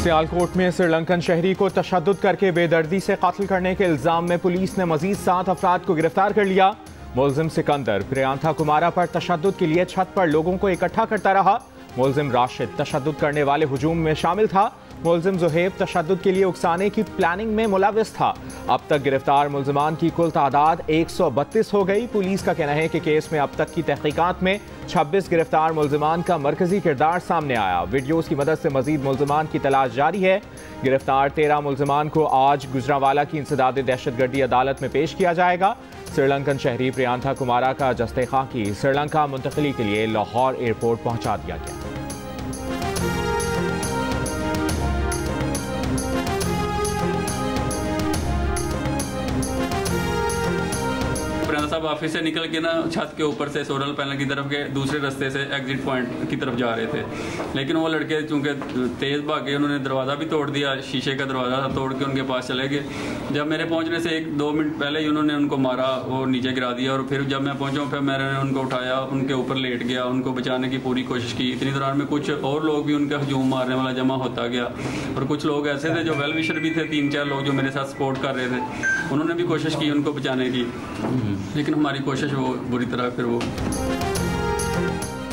सियालकोट में श्रीलंकन शहरी को तशद्दुद करके बेदर्दी से कत्ल करने के इल्जाम में पुलिस ने मजीद 7 अफराद को गिरफ्तार कर लिया। मुलजिम सिकंदर प्रियांथा कुमारा पर तशद्दुद के लिए छत पर लोगों को इकट्ठा करता रहा। मुलजिम राशिद तशद्दुद करने वाले हुजूम में शामिल था। मुलजिम जुहेब तशद्दुद के लिए उकसाने की प्लानिंग में मुलविस था। अब तक गिरफ्तार मुलजमान की कुल तादाद 132 हो गई। पुलिस का कहना है कि केस में अब तक की तहकीकात में 26 गिरफ्तार मुलजमान का मरकजी किरदार सामने आया। वीडियोस की मदद से मजीद मुलजमान की तलाश जारी है। गिरफ्तार 13 मुलजमान को आज गुजरांवाला की इंसदाद दहशतगर्दी अदालत में पेश किया जाएगा। श्रीलंकन शहरी प्रियांथा कुमारा का जस्ते खाकी श्रीलंका मुंतकली के लिए लाहौर एयरपोर्ट पहुंचा दिया गया। प्रियांथा साहब ऑफिस से निकल के ना छत के ऊपर से सोलर पैनल की तरफ के दूसरे रास्ते से एग्जिट पॉइंट की तरफ जा रहे थे, लेकिन वो लड़के चूंकि तेज़ भागे उन्होंने दरवाज़ा भी तोड़ दिया, शीशे का दरवाज़ा तोड़ के उनके पास चले गए। जब मेरे पहुंचने से 1-2 मिनट पहले ही उन्होंने उनको मारा, वो नीचे गिरा दिया और फिर जब मैं पहुंचा फिर मैंने उनको उठाया, उनके ऊपर लेट गया, उनको बचाने की पूरी कोशिश की। इतनी दौरान में कुछ और लोग भी उनका हजूम मारने वाला जमा होता गया और कुछ लोग ऐसे थे जो वेल विशर भी थे, 3-4 लोग जो मेरे साथ सपोर्ट कर रहे थे, उन्होंने भी कोशिश की उनको बचाने की, लेकिन हमारी कोशिश वो बुरी तरह फिर वो।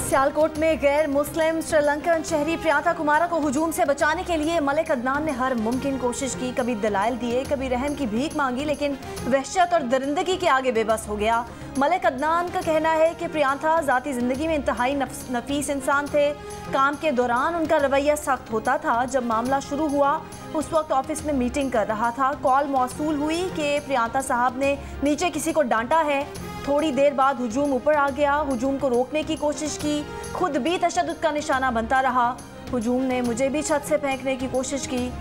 सियालकोट में गैर मुस्लिम श्रीलंकन शहरी प्रियांथा कुमारा को हुजूम से बचाने के लिए मलिक अदनान ने हर मुमकिन कोशिश की। कभी दलाइल दिए, कभी रहम की भीख मांगी, लेकिन वहशत और दरिंदगी के आगे बेबस हो गया। मलिक अदनान का कहना है कि प्रियांथा ज़ाती ज़िंदगी में इंतहाई नफीस इंसान थे। काम के दौरान उनका रवैया सख्त होता था। जब मामला शुरू हुआ उस वक्त ऑफिस में मीटिंग कर रहा था। कॉल मौसूल हुई कि प्रियांथा साहब ने नीचे किसी को डांटा है। थोड़ी देर बाद हुजूम ऊपर आ गया। हुजूम को रोकने की कोशिश की, खुद भी तशद्दुद का निशाना बनता रहा। हुजूम ने मुझे भी छत से फेंकने की कोशिश की।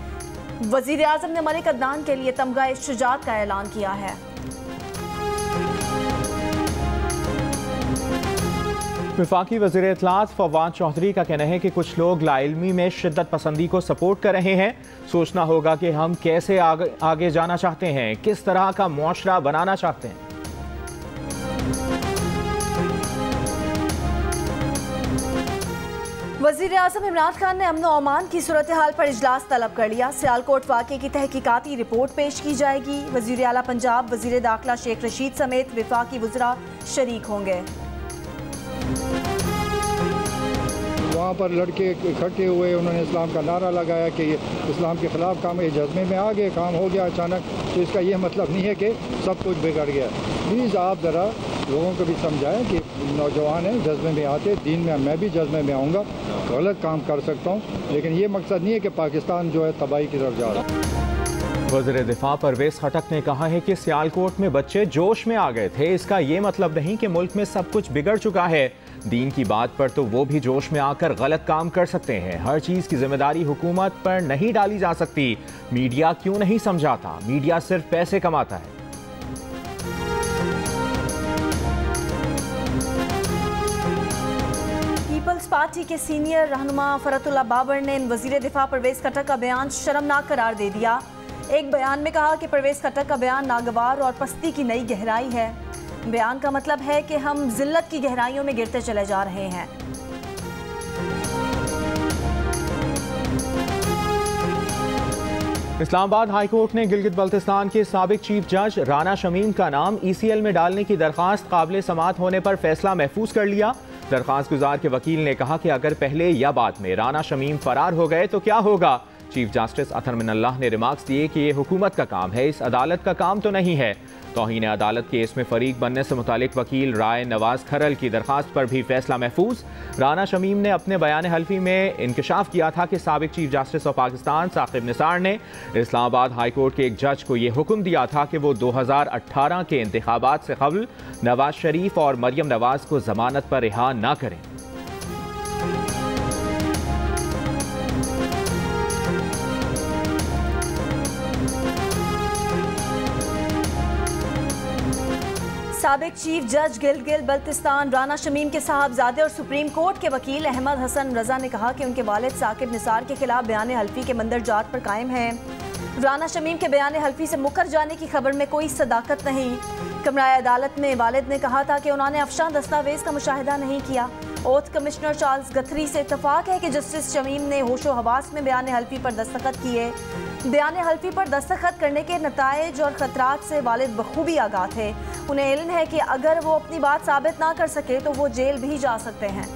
वज़ीर आज़म ने मलिक अदनान के लिए तमगा शुजात का ऐलान किया है। वफाकी वज़ीर इत्तलात फवाद चौधरी का कहना है कि कुछ लोग लाइल्मी में शिद्दत पसंदी को सपोर्ट कर रहे हैं। सोचना होगा कि हम कैसे आगे जाना चाहते हैं, किस तरह का मुआशरा बनाना चाहते हैं। वज़ीर आज़म इमरान खान ने अमन और अमान की सूरत हाल पर इजलास तलब कर लिया। सियालकोट वाक़े की तहकीकाती रिपोर्ट पेश की जाएगी। वज़ीर आला पंजाब, वज़ीर दाखिला शेख रशीद समेत वफाकी वज़रा शरीक होंगे। वहाँ पर लड़के इकट्ठे हुए, उन्होंने इस्लाम का नारा लगाया कि इस्लाम के ख़िलाफ़ काम, ये जज्बे में आ गए, काम हो गया अचानक। तो इसका ये मतलब नहीं है कि सब कुछ बिगड़ गया। प्लीज़ आप ज़रा लोगों को भी समझाएं कि नौजवान हैं, जज्बे में आते, दीन में मैं भी जज्बे में आऊँगा, गलत काम कर सकता हूँ, लेकिन ये मकसद नहीं है कि पाकिस्तान जो है तबाही की तरफ जा रहा है। वज़ीर दिफा परवेज़ खटक ने कहा है कि सियालकोट में बच्चे जोश में आ गए थे। इसका ये मतलब नहीं कि मुल्क में सब कुछ बिगड़ चुका है। दीन की बात पर तो वो भी जोश में आकर गलत काम कर सकते हैं। हर चीज़ की जिम्मेदारी हुकूमत पर नहीं डाली जा सकती। मीडिया क्यों नहीं समझाता? मीडिया सिर्फ पैसे कमाता है। पीपल्स पार्टी के सीनियर रहनुमा फरतुल्लाह बाबर ने वज़ीर दिफा परवेज़ खटक का बयान शर्मनाक करार दे दिया। एक बयान में कहा कि परवेज़ खटक का बयान नागवार और पस्ती की नई गहराई है। बयान का मतलब है कि हम जिल्लत की गहराइयों में गिरते चले जा रहे हैं। इस्लामाबाद हाई कोर्ट ने गिलगित बल्तिस्तान के साबिक चीफ जज राना शमीम का नाम ECL में डालने की दरखास्त काबिल समाअत होने पर फैसला महफूज कर लिया। दरखास्त गुजार के वकील ने कहा कि अगर पहले या बाद में राना शमीम फरार हो गए तो क्या होगा। चीफ जस्टिस अतहर मिनल्लाह ने रिमार्क्स दिए कि ये हुकूमत का काम है, इस अदालत का काम तो नहीं है। तौहीन अदालत केस में फरीक बनने से मुतालिक वकील राय नवाज खरल की दरखास्त पर भी फैसला महफूज। राना शमीम ने अपने बयान हल्फी में इंकशाफ किया था कि साबिक chief justice of Pakistan Saqib Nisar ने इस्लामाबाद हाई कोर्ट के एक जज को ये हुक्म दिया था कि वो 2018 के इंतखाबात से कबल नवाज शरीफ और मरियम नवाज को जमानत पर रिहा न करें। साबिक चीफ जज गिलगित बल्तिस्तान राना शमीम के साहबजादे और सुप्रीम कोर्ट के वकील अहमद हसन रजा ने कहा कि उनके वालिद साकिब निसार के खिलाफ बयान हल्फी के मंदरजात पर कायम हैं। राना शमीम के बयान हल्फी से मुकर जाने की खबर में कोई सदाकत नहीं। कमराए अदालत में वालिद ने कहा था कि उन्होंने अफशान दस्तावेज का मुशाहिदा नहीं किया। ओथ कमिश्नर चार्ल्स गथरी से इत्तफाक है कि जस्टिस शमीम ने होशो हवास में बयान हल्फी पर दस्तखत किए। बयान हल्फी पर दस्तखत करने के नताइज और खतरात से वालिद बखूबी आगाह थे। उन्हें इल्म है कि अगर वो अपनी बात साबित ना कर सके तो वो जेल भी जा सकते हैं।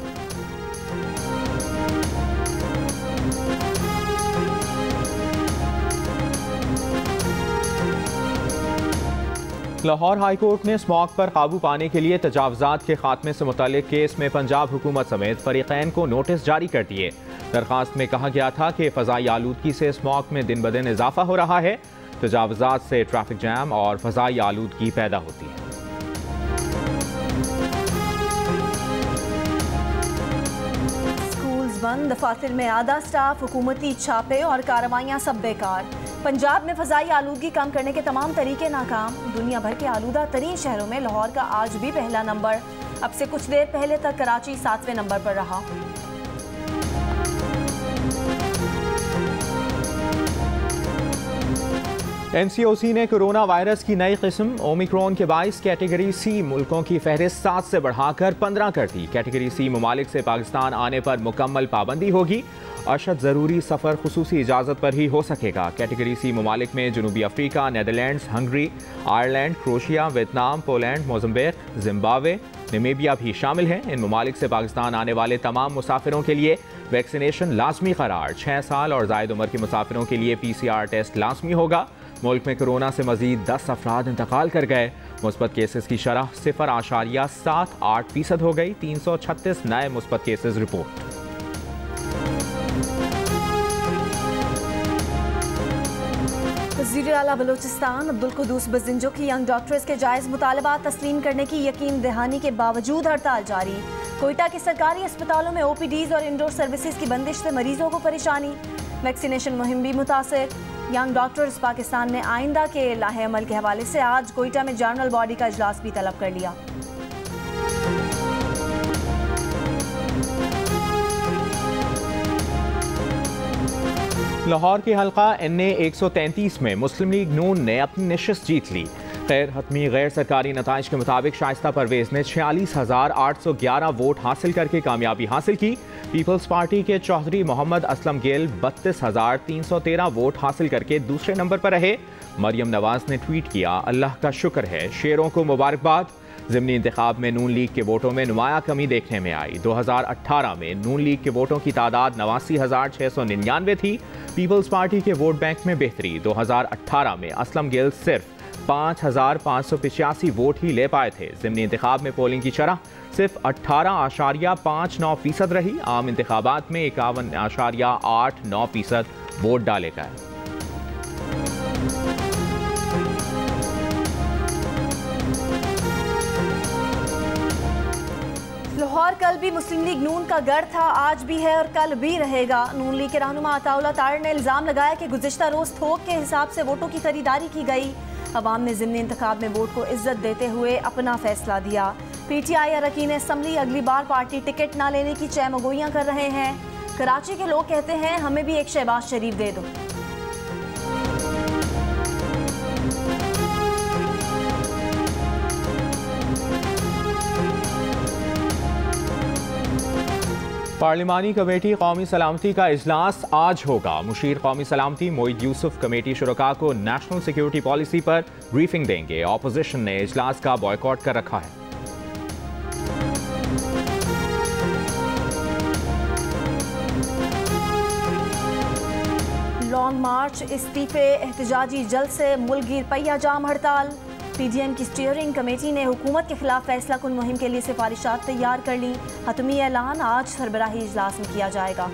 लाहौर हाई कोर्ट ने स्मॉग पर काबू पाने के लिए तजावजात के खात्मे से मुतालिक केस में पंजाब हुकूमत समेत फरीकैन को नोटिस जारी कर दिए। दरखास्त में कहा गया था कि फ़ज़ाई आलूदगी से स्मॉग में दिन ब दिन इजाफा हो रहा है। तजावजात से ट्रैफिक जैम और फ़ज़ाई आलूदगी पैदा होती है। स्कूल्स बंद, दफातर में आधा स्टाफ, हुकूमती छापे और कार्रवाइयाँ सब बेकार। पंजाब में फ़ज़ाई आलूदगी कम करने के तमाम तरीके नाकाम। दुनिया भर के आलूदा तरीन शहरों में लाहौर का आज भी पहला नंबर। अब से कुछ देर पहले तक कराची 7वें नंबर पर रहा। NCOC ने कोरोना वायरस की नई किस्म ओमिक्रॉन के बाइस कैटेगरी सी मुल्कों की फहरिस्त 7 से बढ़ाकर 15 कर दी। कैटेगरी सी ममालिक से पाकिस्तान आने पर मुकम्मल पाबंदी होगी। अशद ज़रूरी सफ़र खुसूसी इजाज़त पर ही हो सकेगा। कैटेगरी सी ममालिक में जनूबी Africa, Netherlands, Hungary, Ireland, Croatia, Vietnam, Poland, Mozambique, Zimbabwe, Namibia भी शामिल हैं। इन ममालिक से पाकिस्तान आने वाले तमाम मुसाफिरों के लिए वैक्सीनेशन लाजमी करार। 6 साल और ज़ायद उम्र के मुसाफिरों के लिए PCR टेस्ट लाजमी होगा। मुल्क में कोरोना से मजीद 10 अफराद इंतकाल कर गए। मुस्बत केसेस की शरह 0.78% हो गई। 336 नए मुस्बत केसेस रिपोर्ट। वज़ीर आला बलूचिस्तान अब्दुल कुद्दूस बज़िंजो की यंग डॉक्टर्स के जायज़ मुतालबात तस्लीम करने की यकीन दहानी के बावजूद हड़ताल जारी। कोयटा के सरकारी अस्पतालों में OPDs और इंडोर सर्विसेज की बंदिश से मरीजों को परेशानी। वैक्सीनेशन मुहिम भी मुतासिर। यंग डॉक्टर्स पाकिस्तान ने आइंदा के लाहे अमल के हवाले से आज कोयटा में जर्नल बॉडी का इजलास भी तलब कर लिया। लाहौर के हल्का NA 133 में मुस्लिम लीग नून ने अपनी नशिस्त जीत ली। गैर हतमी गैर सरकारी नताइज के मुताबिक शाइस्ता परवेज ने 46,811 वोट हासिल करके कामयाबी हासिल की। पीपल्स पार्टी के चौधरी मोहम्मद असलम गेल 32,313 वोट हासिल करके दूसरे नंबर पर रहे। मरियम नवाज ने ट्वीट किया, अल्लाह का शुक्र है, शेरों को मुबारकबाद। ज़िमनी इंतखाब में नून लीग के वोटों में नुमाया कमी देखने में आई। 2018 में नून लीग के वोटों की तादाद 89,699 थी। पीपल्स पार्टी के वोट बैंक में बेहतरी। 2018 में असलम गेल सिर्फ 5,585 वोट ही ले पाए थे। ज़िमनी इंतखाब में पोलिंग की शरह सिर्फ 18.59% रही। आम इंतखाबात में 51.89% वोट डाले गए। लाहौर कल भी मुस्लिम लीग नून का गढ़ था, आज भी है और कल भी रहेगा। नून लीग के रहनुमा अताउल्लाह तार ने इल्ज़ाम लगाया कि गुज़िश्ता रोज़ थोक के हिसाब से वोटों की खरीदारी की गई। अवाम ने ज़िमनी इंतखाब में वोट को इज्जत देते हुए अपना फैसला दिया। PTI अरकान असम्बली अगली बार पार्टी टिकट ना लेने की चैमगोइयाँ कर रहे हैं। कराची के लोग कहते हैं हमें भी एक शहबाज शरीफ दे दो। पार्लिमानी कमेटी कौमी सलामती का इजलास आज होगा। मुशीर कौमी सलामती मोईद यूसुफ कमेटी शुरका को नेशनल सिक्योरिटी पॉलिसी पर ब्रीफिंग देंगे। ऑपोजिशन ने इजलास का बॉयकॉट कर रखा है। लॉन्ग मार्च, इस्तीफे, एहतजाजी जलसे, मुल्क पहिया जाम हड़ताल। PDM की स्टीयरिंग कमेटी ने हुकूमत के खिलाफ फैसला कुन मुहिम के लिए सिफारिशात तैयार कर ली। हतमी ऐलान आज सरबराही इजलास में किया जाएगा।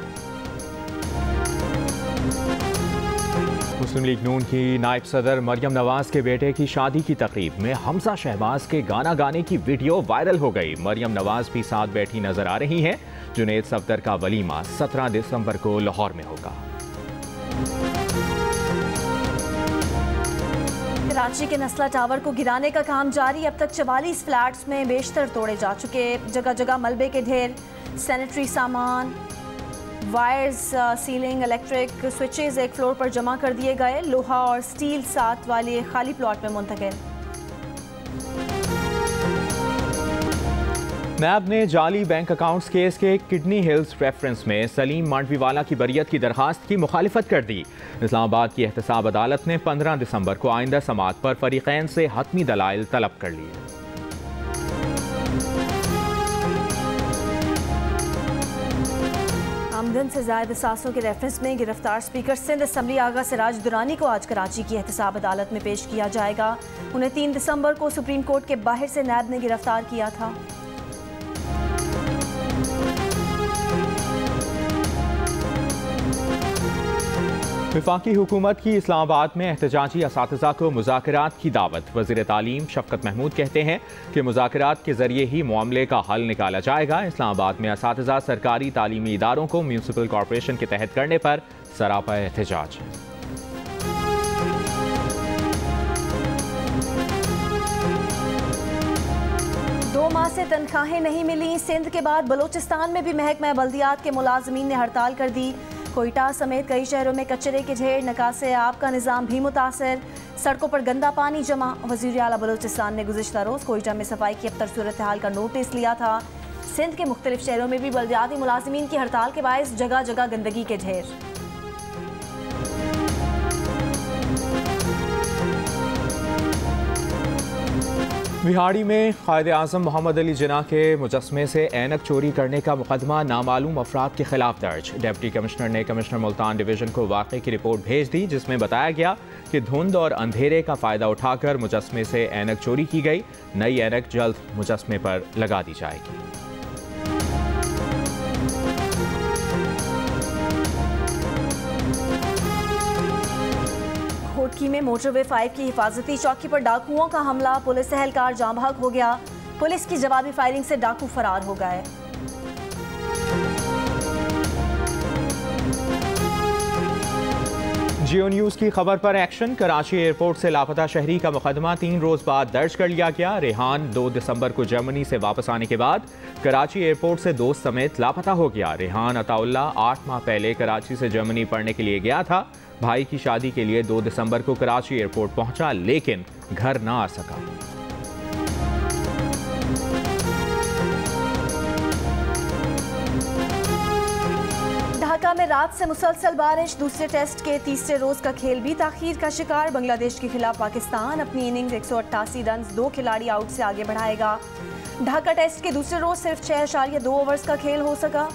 मुस्लिम लीग नून की नायब सदर मरियम नवाज के बेटे की शादी की तकरीब में हमजा शहबाज के गाना गाने की वीडियो वायरल हो गई। मरियम नवाज भी साथ बैठी नजर आ रही हैं। जुनेद सफदर का वलीमा 17 दिसंबर को लाहौर में होगा। कराची के नस्ला टावर को गिराने का काम जारी। अब तक 44 फ्लैट्स में बेशतर तोड़े जा चुके। जगह जगह मलबे के ढेर, सैनिटरी सामान, वायर्स, सीलिंग, इलेक्ट्रिक स्विचेस एक फ्लोर पर जमा कर दिए गए। लोहा और स्टील साथ वाले खाली प्लॉट में मुंतकिल। नैब ने जाली बैंक अकाउंट्स केस के किडनी हिल्स रेफरेंस में सलीम मांडवीवाला की बरियत की दरखास्त की मुखालिफत कर दी। इस्लामाबाद की एहतसाब अदालत ने 15 दिसंबर को आइंदा समाअत पर फरीकैन से हतमी दलाइल तलब कर लिए। आमदन से ज़ायद असासों के रेफरेंस में गिरफ्तार स्पीकर सिंध असम्बली आगा सिराज दुरानी को आज कराची की एहतसाब अदालत में पेश किया जाएगा। उन्हें 3 दिसंबर को सुप्रीम कोर्ट के बाहर से नैब ने गिरफ्तार किया था। वफाकी हुकूमत की इस्लामाबाद में एहतजाजी असातिज़ा को मुज़ाकरात की दावत। वज़ीर तालीम शफ़क़त महमूद कहते हैं कि मुज़ाकरात के ज़रिए ही मामले का हल निकाला जाएगा। इस्लामाबाद में असातिज़ा सरकारी तालीमी इदारों को म्यूनसिपल कॉरपोरेशन के तहत करने पर सरापा एहतजाज। 2 माह से तनख्वाहें नहीं मिली। सिंध के बाद बलूचिस्तान में भी महकमा बल्दियात के मुलाजमीन ने हड़ताल कर दी। कोयटा समेत कई शहरों में कचरे के ढेर, निकासे आब का निज़ाम भी मुतासर, सड़कों पर गंदा पानी जमा। वज़ीर आला बलूचिस्तान ने गुज़िश्ता रोज़ कोयटा में सफाई की अबतर सूरत हाल का नोटिस लिया था। सिंध के मुख्तलिफ शहरों में भी बल्दियाती मुलाजमीन की हड़ताल के बायस जगह जगह गंदगी के ढेर। बिहाड़ी में कायदे आज़म मोहम्मद अली जिन्ना के मुजस्मे से ऐनक चोरी करने का मुकदमा नामालूम अफराद के खिलाफ दर्ज। डिप्टी कमिश्नर ने कमिश्नर मुल्तान डिवीज़न को वाक़े की रिपोर्ट भेज दी, जिसमें बताया गया कि धुंध और अंधेरे का फ़ायदा उठाकर मुजस्मे से ऐनक चोरी की गई। नई ऐनक जल्द मुजस्मे पर लगा दी जाएगी। कोटकी में मोटरवे 5 की हिफाजती चौकी पर डाकुओं का हमला, पुलिस एहलकार जाँ भाग हो गया। पुलिस की जवाबी फायरिंग से डाकू फरार हो गए। जियो न्यूज़ की खबर पर एक्शन। कराची एयरपोर्ट से लापता शहरी का मुकदमा 3 रोज़ बाद दर्ज कर लिया गया। रेहान 2 दिसंबर को जर्मनी से वापस आने के बाद कराची एयरपोर्ट से दोस्त समेत लापता हो गया। रेहान अताउल्ला 8 माह पहले कराची से जर्मनी पढ़ने के लिए गया था। भाई की शादी के लिए 2 दिसंबर को कराची एयरपोर्ट पहुंचा, लेकिन घर ना आ सका। ढाका में रात से मुसलसल बारिश, दूसरे टेस्ट के तीसरे रोज का खेल भी ताखीर का शिकार। बांग्लादेश के खिलाफ पाकिस्तान अपनी इनिंग्स 188 रन 2 खिलाड़ी आउट से आगे बढ़ाएगा। ढाका टेस्ट के दूसरे रोज सिर्फ 6.2 ओवर्स का खेल हो सका।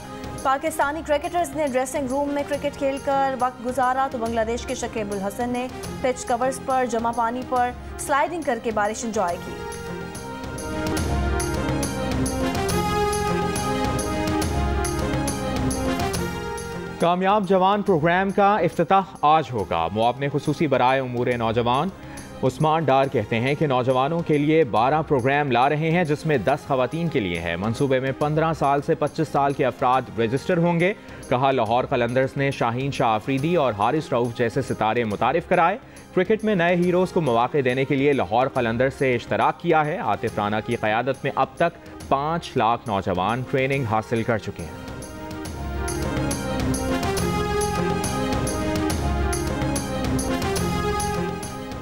पाकिस्तानी क्रिकेटर्स ने ड्रेसिंग रूम में क्रिकेट खेलकर वक्त गुजारा तो बांग्लादेश के शकीब उल हसन ने पिच कवर्स पर जमा पानी पर स्लाइडिंग करके बारिश एंजॉय की। कामयाब जवान प्रोग्राम का इफ्तिताह आज होगा। मुआवने खुसूसी बराए उमूर नौजवान उस्मान डार कहते हैं कि नौजवानों के लिए 12 प्रोग्राम ला रहे हैं, जिसमें 10 खवातीन के लिए है। मंसूबे में 15 साल से 25 साल के अफराद रजिस्टर होंगे। कहा, लाहौर कलंदर्स ने शाहीन शाह आफरीदी और हारिस रऊफ जैसे सितारे मुतारिफ कराए। क्रिकेट में नए हीरोज़ को मौके देने के लिए लाहौर कलंदर्स से इश्तराक किया है। आतिफ राना की क़यादत में अब तक 5 लाख नौजवान ट्रेनिंग हासिल कर चुके हैं।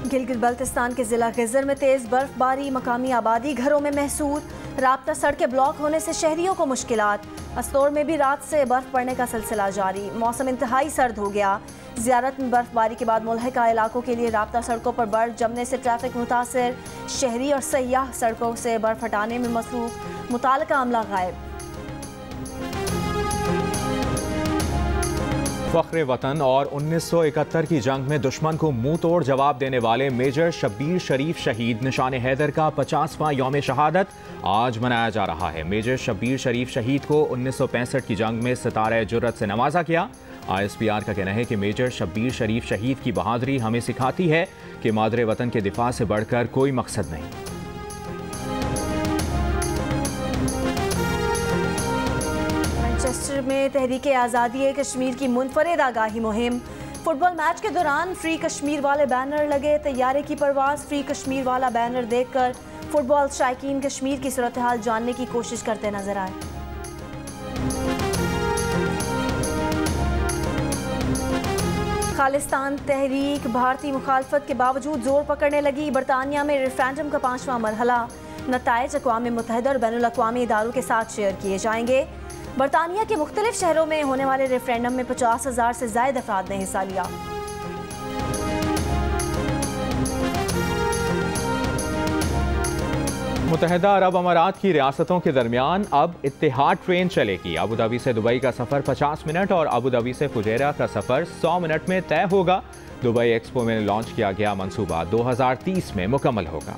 गिलगित बल्तिस्तान के जिला खिज़र में तेज बर्फबारी, मकामी आबादी घरों में महसूर। राब्ता सड़कें ब्लॉक होने से शहरियों को मुश्किलात। अस्तोर में भी रात से बर्फ पड़ने का सिलसिला जारी। मौसम इंतहाई सर्द हो गया। ज़ियारत में बर्फबारी के बाद मुल्हिका इलाकों के लिए राब्ता सड़कों पर बर्फ जमने से ट्रैफिक मुतासर। शहरी और सयाह सड़कों से बर्फ हटाने में मसरूफ, मुताल्लिका अमला गायब। फ़ख्र वतन और 1971 की जंग में दुश्मन को मुंह तोड़ जवाब देने वाले मेजर शब्बीर शरीफ शहीद निशान हैदर का 50वां यौम शहादत आज मनाया जा रहा है। मेजर शब्बीर शरीफ शहीद को 1965 की जंग में सितारे जुर्रत से नवाजा गया। ISPR का कहना है कि मेजर शब्बीर शरीफ शहीद की बहादुरी हमें सिखाती है कि मादरे वतन के दिफा से बढ़कर कोई मकसद नहीं। मैनचेस्टर में तहरीके आज़ादी कश्मीर की मुनफरिद आगाही मुहिम। फुटबॉल मैच के दौरान फ्री कश्मीर वाले बैनर लगे। तैयारे की परवाज़ फ्री कश्मीर वाला बैनर देखकर फुटबॉल शायकीन कश्मीर की सूरत हाल जानने की कोशिश करते नजर आए। खालिस्तान तहरीक भारतीय मुखालफत के बावजूद जोर पकड़ने लगी। बरतानिया में रेफरेंडम का 5वां मरहला। नताइज अक़वाम मुत्तहिदा और बैनुल अक़वामी इदारों के साथ शेयर किए जाएंगे। बरतानिया के मुख्तलिफ शहरों में होने वाले रेफरेंडम में 50,000 से ज़ायद अफराद ने हिस्सा लिया। मुत्तहिदा अरब अमारात की रियासतों के दरमियान अब इत्तेहाद ट्रेन चलेगी। अबू धाबी से दुबई का सफ़र 50 मिनट और अबू धाबी से फुजैरा का सफ़र 100 मिनट में तय होगा। दुबई एक्सपो में लॉन्च किया गया मंसूबा 2030 में मुकम्मल होगा।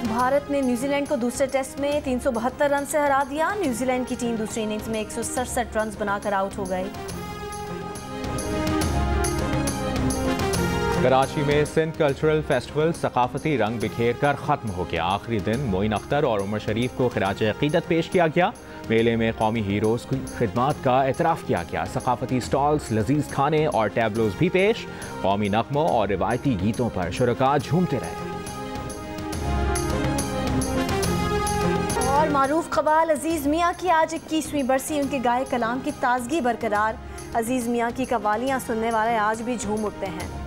भारत ने न्यूजीलैंड को दूसरे टेस्ट में 372 रन से हरा दिया। न्यूजीलैंड की टीम दूसरी इनिंग्स में 167 रन बनाकर आउट हो गई। कराची में सिंध कल्चरल फेस्टिवल सकाफती रंग बिखेर कर ख़त्म हो गया। आखिरी दिन मोइन अख्तर और उमर शरीफ को खिराज अकीदत पेश किया गया। मेले में कौमी हीरोज़ की खिदमात का एतराफ़ किया गया। सकाफती स्टॉल्स, लजीज खाने और टैबलोज भी पेश। कौमी नग़मों और रिवायती गीतों पर शुरका झूमते रहे। और मारूफ क़व्वाल अजीज़ मियाँ की आज 21वीं बरसी। उनके गाए कलाम की ताजगी बरकरार। अजीज़ मियाँ की कव्वालियाँ सुनने वाले आज भी झूम उठते हैं।